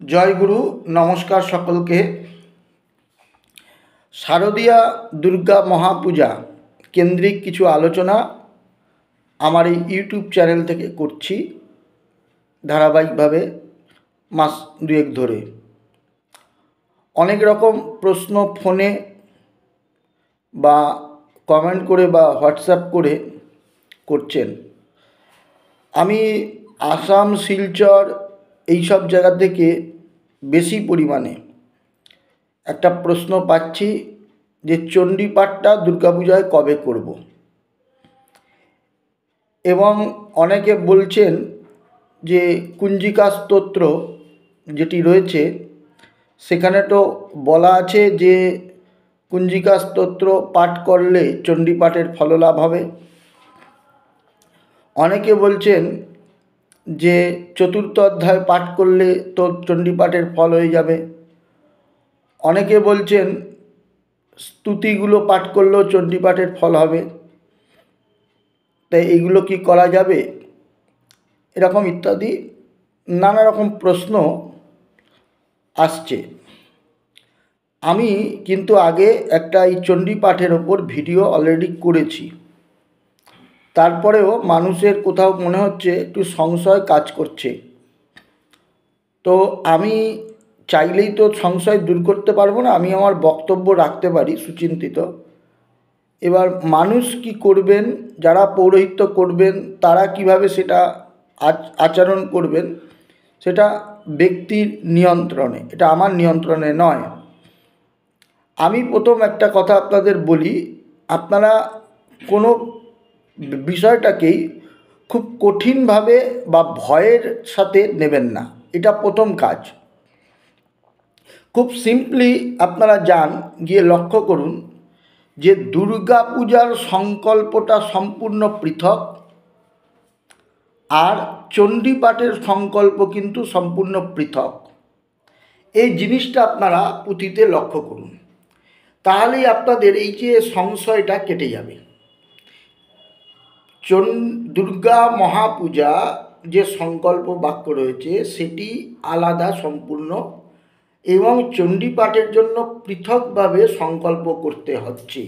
জয় গুরু, নমস্কার সকলকে। শারদীয়া দুর্গা মহাপূজা কেন্দ্রিক কিছু আলোচনা আমার এই ইউটিউব চ্যানেল থেকে করছি ধারাবাহিকভাবে মাস দুয়েক ধরে। অনেক রকম প্রশ্ন ফোনে বা কমেন্ট করে বা হোয়াটসঅ্যাপ করে করছেন। আমি আসাম, শিলচর এইসব জায়গা থেকে বেশি পরিমাণে একটা প্রশ্ন পাচ্ছি যে চণ্ডীপাঠটা দুর্গাপূজায় কবে করব, এবং অনেকে বলছেন যে কুঞ্জিকা স্তোত্র যেটি রয়েছে সেখানে তো বলা আছে যে কুঞ্জিকা স্তোত্র পাঠ করলে চণ্ডীপাঠের ফললাভ হবে। অনেকে বলছেন যে চতুর্থ অধ্যায় পাঠ করলে তো চণ্ডীপাঠের ফল হয়ে যাবে। অনেকে বলছেন স্তুতিগুলো পাঠ করলেও চণ্ডীপাঠের ফল হবে। তাই এইগুলো কি করা যাবে, এরকম ইত্যাদি নানা রকম প্রশ্ন আসছে। আমি কিন্তু আগে একটা এই চণ্ডীপাঠের ওপর ভিডিও অলরেডি করেছি। তারপরেও মানুষের কোথাও মনে হচ্ছে একটু সংশয় কাজ করছে। তো আমি চাইলেই তো সংশয় দূর করতে পারবো না, আমি আমার বক্তব্য রাখতে পারি সুচিন্তিত। এবার মানুষ কি করবেন, যারা পৌরোহিত্য করবেন তারা কিভাবে সেটা আচরণ করবেন সেটা ব্যক্তির নিয়ন্ত্রণে, এটা আমার নিয়ন্ত্রণে নয়। আমি প্রথম একটা কথা আপনাদের বলি, আপনারা কোনো বিষয়টাকেই খুব কঠিনভাবে বা ভয়ের সাথে নেবেন না, এটা প্রথম কাজ। খুব সিম্পলি আপনারা যান, গিয়ে লক্ষ্য করুন যে দুর্গা পূজার সংকল্পটা সম্পূর্ণ পৃথক, আর চণ্ডীপাঠের সংকল্প কিন্তু সম্পূর্ণ পৃথক। এই জিনিসটা আপনারা পুঁথিতে লক্ষ্য করুন, তাহলেই আপনাদের এই যে সংশয়টা কেটে যাবে। দুর্গা মহাপূজা যে সংকল্প বাক্য রয়েছে সেটি আলাদা সম্পূর্ণ, এবং চণ্ডীপাঠের জন্য পৃথকভাবে সংকল্প করতে হচ্ছে।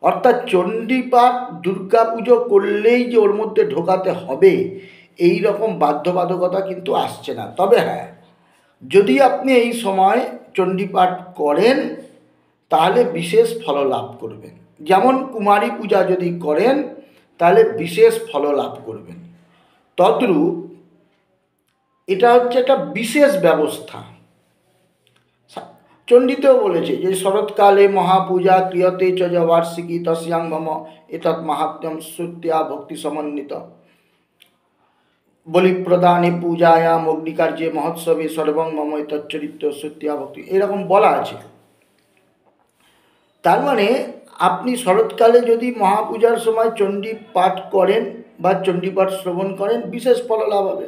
অর্থাৎ চণ্ডীপাঠ দুর্গা পুজো করলেই যে ওর মধ্যে ঢোকাতে হবে এই রকম বাধ্যবাধকতা কিন্তু আসছে না। তবে হ্যাঁ, যদি আপনি এই সময় চণ্ডীপাঠ করেন তাহলে বিশেষ ফল লাভ করবেন। যেমন কুমারী পূজা যদি করেন তাহলে বিশেষ ফল লাভ করবেন, তদ্রূপ এটা হচ্ছে একটা বিশেষ ব্যবস্থা। চণ্ডীতেও বলেছে যে শরৎকালে মহাপূজা ক্রিয়তে চ বার্ষিকী তস্যাং মম এতৎ মাহাত্ম্যম শ্রুত্যা ভক্তি সমন্বিত বলিপ্রদানে পূজায়াম অগ্নিকার্যে মহোৎসবে সর্বং মম এতচ্চরিত্র শ্রুত্যা ভক্তি, এরকম বলা আছে। তার মানে আপনি শরৎকালে যদি মহাপূজার সময় চণ্ডী পাঠ করেন বা চণ্ডীপাঠ শ্রবণ করেন বিশেষ ফল লাভ হবে।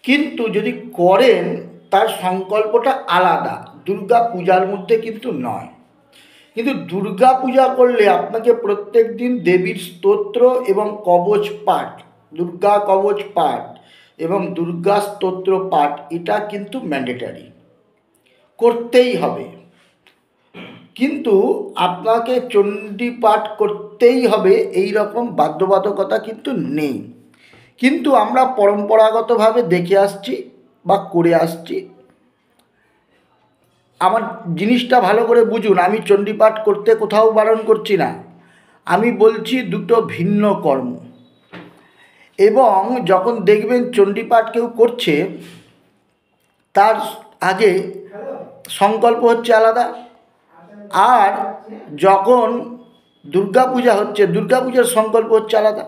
কিন্তু যদি করেন তার সংকল্পটা আলাদা, দুর্গা পূজার মধ্যে কিন্তু নয়। কিন্তু দুর্গা পূজা করলে আপনাকে প্রত্যেক দিন দেবীর স্তোত্র এবং কবচ পাঠ, দুর্গা কবচ পাঠ এবং দুর্গা স্তোত্র পাঠ এটা কিন্তু ম্যান্ডেটারি, করতেই হবে। কিন্তু আপনাকে চণ্ডী পাঠ করতেই হবে এই রকম বাধ্যবাধকতা কিন্তু নেই। কিন্তু আমরা পরম্পরাগতভাবে দেখে আসছি বা করে আসছি। আমার জিনিসটা ভালো করে বুঝুন, আমি চণ্ডীপাঠ করতে কোথাও বারণ করছি না, আমি বলছি দুটো ভিন্ন কর্ম। এবং যখন দেখবেন চণ্ডীপাঠ কেউ করছে তার আগে সংকল্প হচ্ছে আলাদা, আর যখন দুর্গাপূজা হচ্ছে দুর্গাপূজার সংকল্প হচ্ছে আলাদা।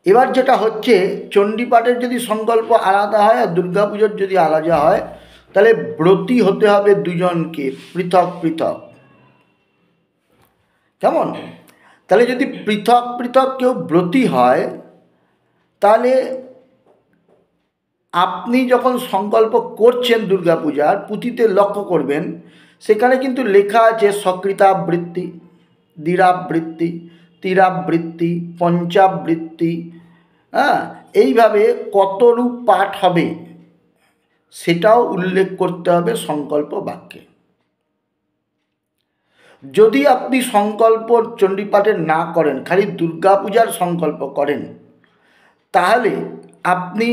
এবার যেটা হচ্ছে চণ্ডীপাঠের যদি সংকল্প আলাদা হয় আর দুর্গাপুজোর যদি আলাদা হয় তাহলে ব্রতী হতে হবে দুজনকে পৃথক পৃথক। কেমন? তাহলে যদি পৃথক পৃথক কেউ ব্রতী হয় তাহলে আপনি যখন সংকল্প করছেন দুর্গাপূজার পুঁথিতে লক্ষ্য করবেন সেখানে কিন্তু লেখা আছে সকৃতাবৃত্তি, দ্বিরাবৃত্তি, তিরাবৃত্তি, পঞ্চাবৃত্তি, হ্যাঁ, এইভাবে কত রূপ পাঠ হবে সেটাও উল্লেখ করতে হবে সংকল্প বাক্যে। যদি আপনি সংকল্প চণ্ডীপাঠের না করেন, খালি দুর্গাপূজার সংকল্প করেন, তাহলে আপনি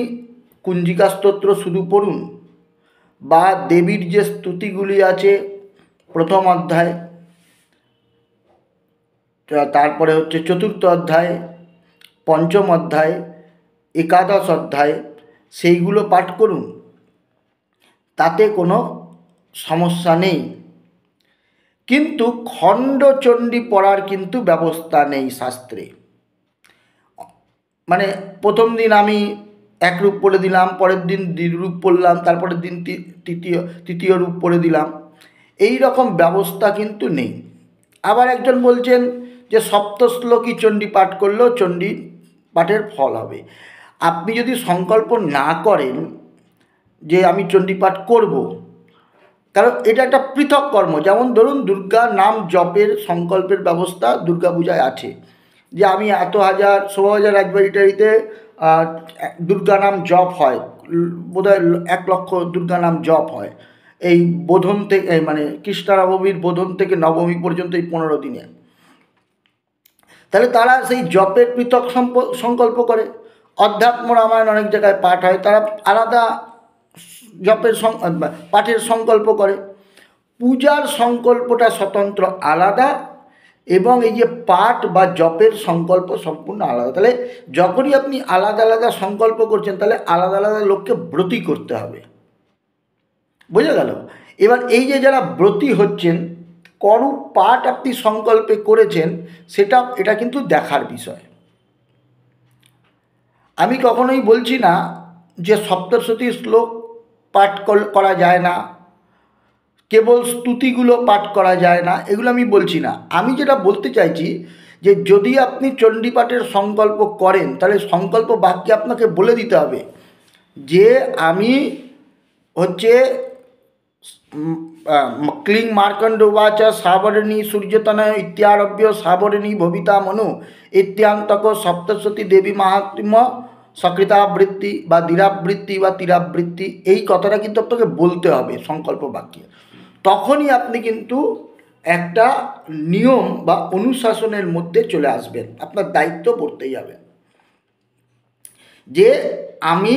কুঞ্জিকা স্তোত্র শুধু পড়ুন, বা দেবীর যে স্তুতিগুলি আছে প্রথম অধ্যায়, তারপরে হচ্ছে চতুর্থ অধ্যায়, পঞ্চম অধ্যায়, একাদশ অধ্যায়, সেইগুলো পাঠ করুন, তাতে কোনো সমস্যা নেই। কিন্তু খণ্ডচণ্ডী পড়ার কিন্তু ব্যবস্থা নেই শাস্ত্রে। মানে প্রথম দিন আমি এক রূপ পড়ে দিলাম, পরের দিন দ্বিরূপ পড়লাম, তারপরের দিন তৃতীয় রূপ পড়ে দিলাম, এই রকম ব্যবস্থা কিন্তু নেই। আবার একজন বলছেন যে সপ্তশ্লোকী চণ্ডী পাঠ করলেও চণ্ডী পাঠের ফল হবে। আপনি যদি সংকল্প না করেন যে আমি চণ্ডী পাঠ করব, কারণ এটা একটা পৃথক কর্ম। যেমন ধরুন দুর্গা নাম জপের সংকল্পের ব্যবস্থা দুর্গা পূজায় আছে, যে আমি এত হাজার শোভাবাজার রাজবাড়িটারিতে দুর্গা নাম জপ হয়, বোধহয় 1,00,000 দুর্গা নাম জপ হয় এই বোধন থেকে, মানে কৃষ্ণনবমীর বোধন থেকে নবমী পর্যন্ত এই 15 দিনে। তাহলে তারা সেই জপের পৃথক সংকল্প করে। অধ্যাত্ম রামায়ণ অনেক জায়গায় পাঠ হয়, তারা আলাদা জপের পাঠের সংকল্প করে। পূজার সংকল্পটা স্বতন্ত্র আলাদা, এবং এই যে পাঠ বা জপের সংকল্প সম্পূর্ণ আলাদা। তাহলে যখনই আপনি আলাদা আলাদা সংকল্প করছেন, তাহলে আলাদা আলাদা লোককে ব্রতী করতে হবে। বোঝা গেল? এবার এই যে যারা ব্রতী হচ্ছেন, করূপ পাঠ আপনি সংকল্পে করেছেন, এটা কিন্তু দেখার বিষয়। আমি কখনোই বলছি না যে সপ্তশতী শ্লোক পাঠ করা যায় না, কেবল স্তুতিগুলো পাঠ করা যায় না, এগুলো আমি বলছি না। আমি যেটা বলতে চাইছি যে যদি আপনি চণ্ডীপাঠের সংকল্প করেন, তাহলে সংকল্প বাক্যে আপনাকে বলে দিতে হবে যে আমি হচ্ছে ক্লিং মার্কণ্ড উবাচ সাবরণী সূর্যতনয় ইত্যারভ্য সাবরণী ভবিতা মনু ইত্যান্তক সপ্তশতী দেবী মাহাত্ম্য সকৃতাবৃত্তি বা দীরাবৃত্তি বা তীরাবৃত্তি, এই কথাটা কিন্তু আপনাকে বলতে হবে সংকল্প বাক্যে। তখনই আপনি কিন্তু একটা নিয়ম বা অনুশাসনের মধ্যে চলে আসবেন, আপনার দায়িত্ব পড়তে যাবে যে আমি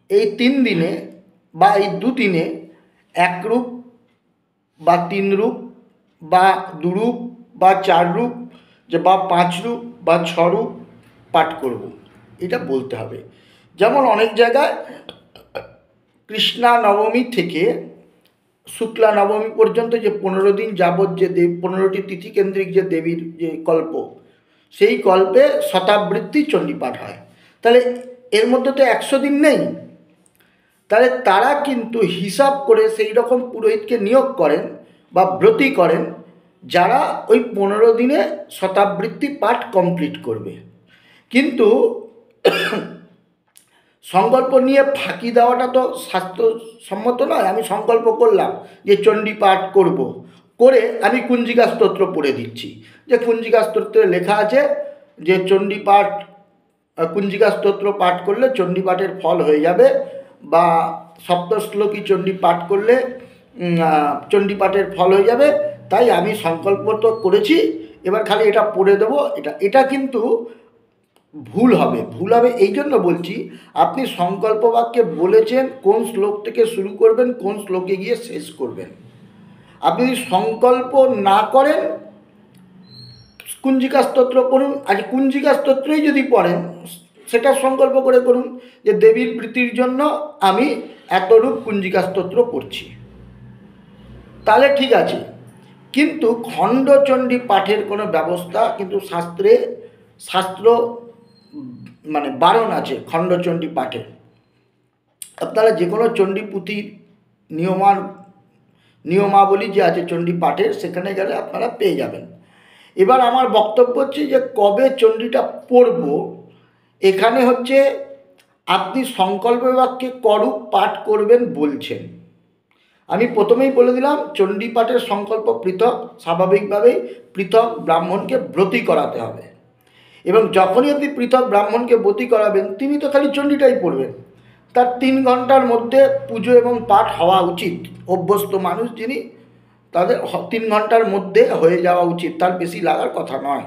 এই 3 দিনে বা এই 2 দিনে 1 রূপ বা 3 রূপ বা 2 রূপ বা 4 রূপ বা 5 রূপ বা 6 রূপ পাঠ করব, এটা বলতে হবে। যেমন অনেক জায়গায় কৃষ্ণা নবমী থেকে শুক্লা নবমী পর্যন্ত যে 15 দিন যাবৎ যে 15টি তিথি কেন্দ্রিক যে দেবীর যে কল্প, সেই কল্পে শতাবৃত্তি চণ্ডীপাঠ হয়। তাহলে এর মধ্যে তো 100 দিন নেই। তাহলে তারা কিন্তু হিসাব করে সেই রকম পুরোহিতকে নিয়োগ করেন বা ব্রতী করেন, যারা ওই 15 দিনে শতাবৃত্তি পাঠ কমপ্লিট করবে। কিন্তু সংকল্প নিয়ে ফাঁকি দেওয়াটা তো শাস্ত্রসম্মত নয়। আমি সংকল্প করলাম যে চণ্ডী পাঠ করব, করে আমি কুঞ্জিকা স্তোত্র পড়ে দিচ্ছি, যে কুঞ্জিকা স্তোত্রে লেখা আছে যে চণ্ডী পাঠ, কুঞ্জিকা স্তোত্র পাঠ করলে চণ্ডী পাঠের ফল হয়ে যাবে, বা সপ্তশ্লোকী চণ্ডী পাঠ করলে চণ্ডী পাঠের ফল হয়ে যাবে, তাই আমি সংকল্প তো করেছি, এবার খালি এটা পড়ে দেবো। এটা কিন্তু ভুল হবে। এই জন্য বলছি, আপনি সংকল্প বাক্যে বলেছেন কোন শ্লোক থেকে শুরু করবেন, কোন শ্লোকে গিয়ে শেষ করবেন। আপনি যদি সংকল্প না করেন, কুঞ্জিকা স্তোত্র পড়ুন। আজ কুঞ্জিকা স্তোত্রই যদি পড়েন, সেটা সংকল্প করে করুন যে দেবীর প্রীতির জন্য আমি এতরূপ কুঞ্জিকা স্তোত্র পড়ছি, তাহলে ঠিক আছে। কিন্তু খণ্ডচণ্ডী পাঠের কোনো ব্যবস্থা কিন্তু শাস্ত্র মানে বারণ আছে খণ্ডচণ্ডী পাঠে। আপনারা যে কোনো চণ্ডী পুঁথির নিয়মাবলী যে আছে চণ্ডী পাঠের, সেখানে গেলে আপনারা পেয়ে যাবেন। এবার আমার বক্তব্য হচ্ছে যে কবে চণ্ডীটা পড়ব, এখানে হচ্ছে আপনি সংকল্প বাক্যে করূপ পাঠ করবেন বলছেন। আমি প্রথমেই বলে দিলাম চণ্ডী পাঠের সংকল্প পৃথক, স্বাভাবিকভাবেই পৃথক ব্রাহ্মণকে ব্রতী করাতে হবে। এবং যখনই আপনি পৃথক ব্রাহ্মণকে বতী করাবেন, তিনি তো খালি চণ্ডীটাই পড়বেন। তার 3 ঘন্টার মধ্যে পুজো এবং পাঠ হওয়া উচিত। অভ্যস্ত মানুষ যিনি, তাদের 3 ঘন্টার মধ্যে হয়ে যাওয়া উচিত, তার বেশি লাগার কথা নয়।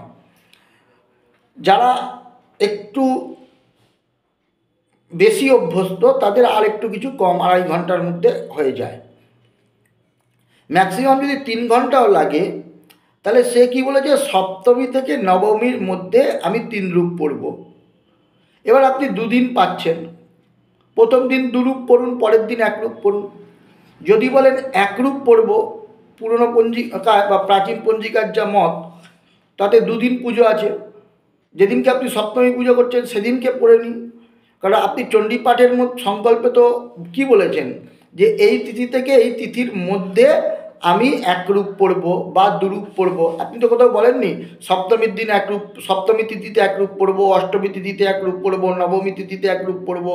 যারা একটু বেশি অভ্যস্ত তাদের আর একটু কিছু কম, 2.5 ঘন্টার মধ্যে হয়ে যায়। ম্যাক্সিমাম যদি 3 ঘন্টাও লাগে, তাহলে সে কি বলেছে, সপ্তমী থেকে নবমীর মধ্যে আমি 3 রূপ পড়ব। এবার আপনি 2 দিন পাচ্ছেন, প্রথম দিন 2 রূপ পড়ুন, পরের দিন 1 রূপ পড়ুন। যদি বলেন 1 রূপ পড়ব, পুরনো পঞ্জিকা বা প্রাচীন পঞ্জিকার যা মত, তাতে 2 দিন পুজো আছে। যেদিনকে আপনি সপ্তমী পুজো করছেন সেদিনকে পড়ে নিন। কারণ আপনি চণ্ডী পাঠের সংকল্পে তো কী বলেছেন, যে এই তিথি থেকে এই তিথির মধ্যে আমি 1 রূপ পড়ব বা 2 রূপ পড়ব। আপনি তো কোথাও বলেননি সপ্তমীর দিন 1 রূপ, সপ্তমী তিথিতে 1 রূপ পড়ব, অষ্টমী তিথিতে 1 রূপ পড়ব, নবমী তিথিতে 1 রূপ পড়ব,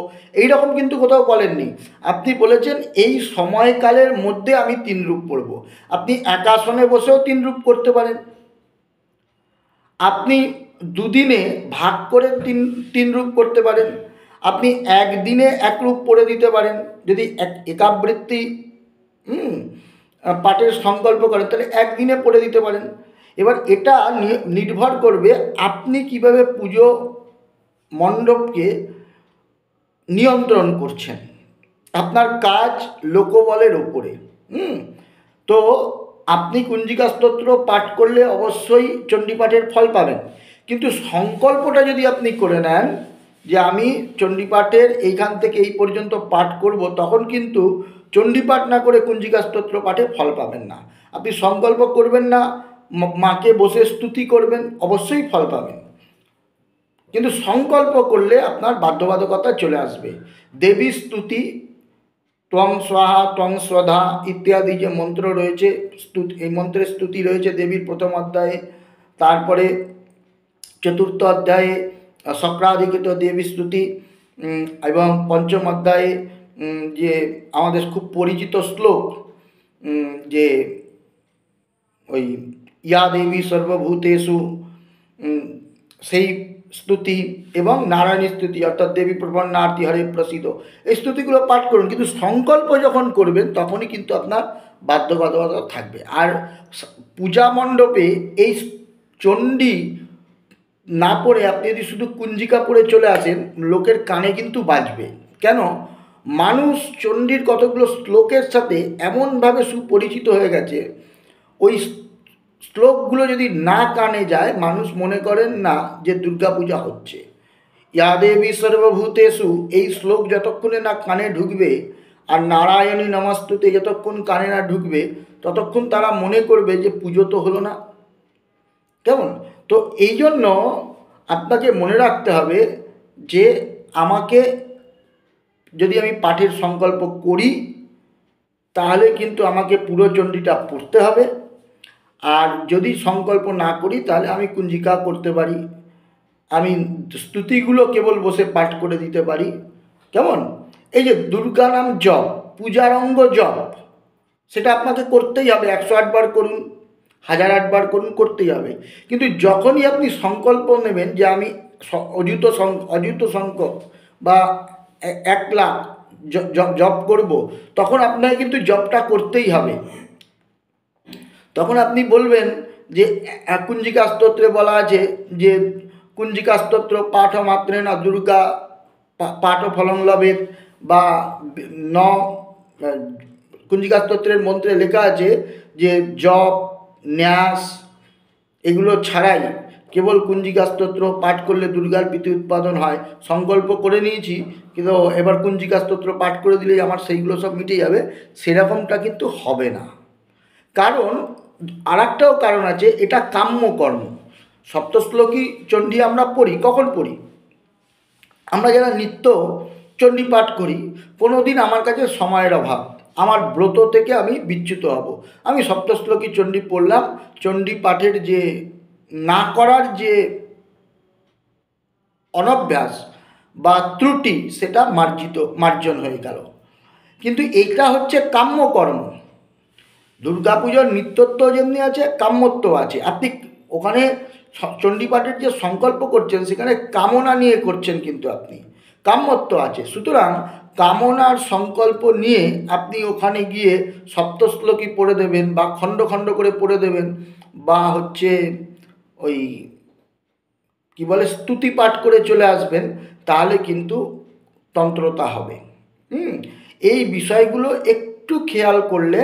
এইরকম কিন্তু কোথাও বলেননি। আপনি বলেছেন এই সময়কালের মধ্যে আমি 3 রূপ পড়ব। আপনি একাসনে বসেও 3 রূপ করতে পারেন, আপনি 2 দিনে ভাগ করে 3 রূপ করতে পারেন, আপনি 1 দিনে 1 রূপ পড়ে দিতে পারেন। যদি একাবৃত্তি পাঠের সংকল্প করেন তাহলে 1 দিনে পড়ে দিতে পারেন। এবার এটা নির্ভর করবে আপনি কিভাবে পুজো মণ্ডপকে নিয়ন্ত্রণ করছেন, আপনার কাজ লোকবলের ওপরে। তো আপনি কুঞ্জিকা স্তোত্র পাঠ করলে অবশ্যই চণ্ডীপাঠের ফল পাবেন, কিন্তু সংকল্পটা যদি আপনি করে নেন যে আমি চণ্ডীপাঠের এইখান থেকে এই পর্যন্ত পাঠ করব, তখন কিন্তু চণ্ডীপাঠ না করে কুঞ্জিকা স্তোত্র পাঠে ফল পাবেন না। আপনি সংকল্প করবেন না, মাকে বসে স্তুতি করবেন, অবশ্যই ফল পাবেন। কিন্তু সংকল্প করলে আপনার বাধ্যবাধকতা চলে আসবে। দেবী স্তুতি, ত্বং স্বাহা ত্বং স্বধা ইত্যাদি যে মন্ত্র রয়েছে, এই মন্ত্রের স্তুতি রয়েছে দেবীর প্রথম অধ্যায়ে, তারপরে চতুর্থ অধ্যায়ে শক্রাধিকৃত দেবী স্তুতি, এবং পঞ্চম অধ্যায়ে যে আমাদের খুব পরিচিত শ্লোক, যে ওই ইয়া দেবী সর্বভূতেষু, সেই স্তুতি, এবং নারায়ণী স্তুতি অর্থাৎ দেবী প্রপন্নার্তি হরে প্রসিদ্ধ, এই স্তুতিগুলো পাঠ করুন। কিন্তু সংকল্প যখন করবেন তখনই কিন্তু আপনার বাধ্যবাধকতা থাকবে। আর পূজা মণ্ডপে এই চণ্ডী না পড়ে আপনি যদি শুধু কুঞ্জিকা পড়ে চলে আসেন, লোকের কানে কিন্তু বাজবে। কেন? মানুষ চণ্ডীর কতগুলো শ্লোকের সাথে এমনভাবে সুপরিচিত হয়ে গেছে, ওই শ্লোকগুলো যদি না কানে যায়, মানুষ মনে করেন না যে দুর্গাপূজা হচ্ছে। ইয়া দেবী সর্বভূতেষু, এই শ্লোক যতক্ষণে না কানে ঢুকবে, আর নারায়ণী নমস্তুতে যতক্ষণ কানে না ঢুকবে, ততক্ষণ তারা মনে করবে যে পুজো তো হলো না। কেমন? তো এই জন্য আপনাকে মনে রাখতে হবে যে আমাকে, যদি আমি পাঠের সংকল্প করি তাহলে কিন্তু আমাকে পুরো চণ্ডীটা পড়তে হবে, আর যদি সংকল্প না করি তাহলে আমি কুঞ্জিকা করতে পারি, আমি স্তুতিগুলো কেবল বসে পাঠ করে দিতে পারি। কেমন? এই যে দুর্গা নাম জপ, পূজার অঙ্গ জপ, সেটা আপনাকে করতেই হবে। 108 বার করুন, 1008 বার করুন, করতেই হবে। কিন্তু যখনই আপনি সংকল্প নেবেন যে আমি অযুত সংখ্যক বা 1 লাখ জপ করব, তখন আপনাকে কিন্তু জপটা করতেই হবে। তখন আপনি বলবেন যে কুঞ্জিকা স্তোত্রে বলা আছে যে কুঞ্জিকা স্তোত্র পাঠ মাত্রে না দুর্গা পাঠ ফলং লভেত, বা কুঞ্জিকা স্তোত্রের মন্ত্রে লেখা আছে যে জপ ন্যাস এগুলো ছাড়াই কেবল কুঞ্জিকা স্তোত্র পাঠ করলে দুর্গার প্রীতি উৎপাদন হয়। সংকল্প করে নিয়েছি, কিন্তু এবার কুঞ্জিকা স্তোত্র পাঠ করে দিলেই আমার সেইগুলো সব মিটে যাবে, সেরকমটা কিন্তু হবে না। কারণ আরেকটাও কারণ আছে, এটা কাম্য কর্ম। সপ্তশ্লোকী চণ্ডী আমরা পড়ি, কখন পড়ি? আমরা যারা নিত্য চণ্ডী পাঠ করি, কোনো দিন আমার কাছে সময়ের অভাব, আমার ব্রত থেকে আমি বিচ্যুত হব, আমি সপ্তশ্লোকী চণ্ডী পড়লাম, চণ্ডী পাঠের যে না করার যে অনভ্যাস বা ত্রুটি, সেটা মার্জন হয়ে গেল। কিন্তু এইটা হচ্ছে কাম্যকর্ম। দুর্গাপুজোর নিত্যত্ব যেমনি আছে, কাম্যত্ব আছে। আপনি ওখানে চণ্ডীপাঠের যে সংকল্প করছেন সেখানে কামনা নিয়ে করছেন, কিন্তু আপনি কাম্যত্ব আছে। সুতরাং কামনার সংকল্প নিয়ে আপনি ওখানে গিয়ে সপ্তশ্লোকী পড়ে দেবেন বা খণ্ড খণ্ড করে পড়ে দেবেন, বা হচ্ছে ওই কি বলে স্তুতি পাঠ করে চলে আসবেন, তাহলে কিন্তু তন্ত্রতা হবে। এই বিষয়গুলো একটু খেয়াল করলে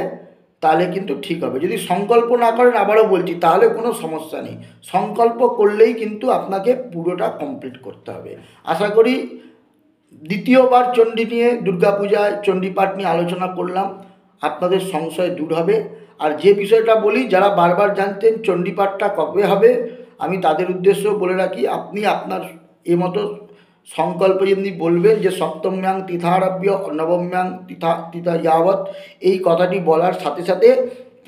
তাহলে কিন্তু ঠিক হবে। যদি সংকল্প না করেন, আবারও বলছি, তাহলে কোনো সমস্যা নেই। সংকল্প করলেই কিন্তু আপনাকে পুরোটা কমপ্লিট করতে হবে। আশা করি দ্বিতীয়বার চণ্ডী নিয়ে, দুর্গাপূজায় চণ্ডীপাঠ নিয়ে আলোচনা করলাম, আপনাদের সংশয় দূর হবে। আর যে বিষয়টা বলি, যারা বারবার জানতেন চণ্ডীপাঠটা কবে হবে, আমি তাদের উদ্দেশ্যেও বলে রাখি, আপনি আপনার মতো সংকল্প যেমনি বলবেন যে সপ্তম্যাং তিথারভ্য নবম্যাং তিথা যাবৎ, এই কথাটি বলার সাথে সাথে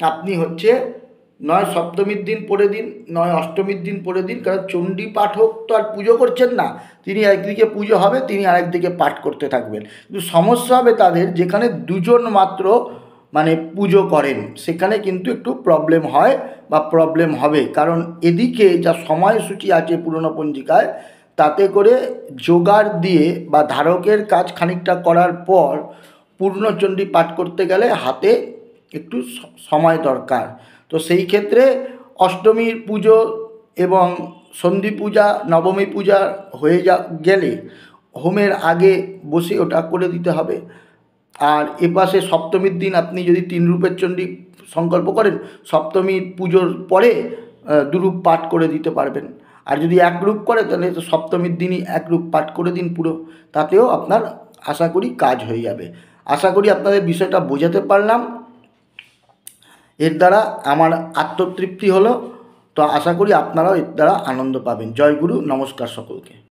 আপনি হচ্ছে নয় সপ্তমীর দিন পড়ে দিন, নয় অষ্টমীর দিন পড়ে দিন। কারণ চণ্ডী পাঠক তো আর পুজো করছেন না, তিনি একদিকে পুজো হবে, তিনি আরেকদিকে পাঠ করতে থাকবেন। কিন্তু সমস্যা হবে তাদের, যেখানে দুজন মাত্র মানে পুজো করেন, সেখানে কিন্তু একটু প্রবলেম হয় বা প্রবলেম হবে। কারণ এদিকে যা সময়সূচি আছে পুরনো পঞ্জিকায়, তাতে করে জোগাড় দিয়ে বা ধারকের কাজ খানিকটা করার পর পূর্ণচণ্ডী পাঠ করতে গেলে হাতে একটু সময় দরকার। তো সেই ক্ষেত্রে অষ্টমীর পুজো এবং সন্ধি পূজা, নবমী পূজা হয়ে গেলে হোমের আগে বসে ওটা করে দিতে হবে। আর এপাশে সপ্তমীর দিন আপনি যদি 3 রূপের চণ্ডী সংকল্প করেন, সপ্তমীর পুজোর পরে 2 রূপ পাঠ করে দিতে পারবেন। আর যদি 1 রূপ করে, তাহলে তো সপ্তমীর দিনই 1 রূপ পাঠ করে দিন পুরো, তাতেও আপনার আশা করি কাজ হয়ে যাবে। আশা করি আপনাদের বিষয়টা বোঝাতে পারলাম। এর দ্বারা আমার আত্মতৃপ্তি হলো। তো আশা করি আপনারাও এর দ্বারা আনন্দ পাবেন। জয় গুরু, নমস্কার সকলকে।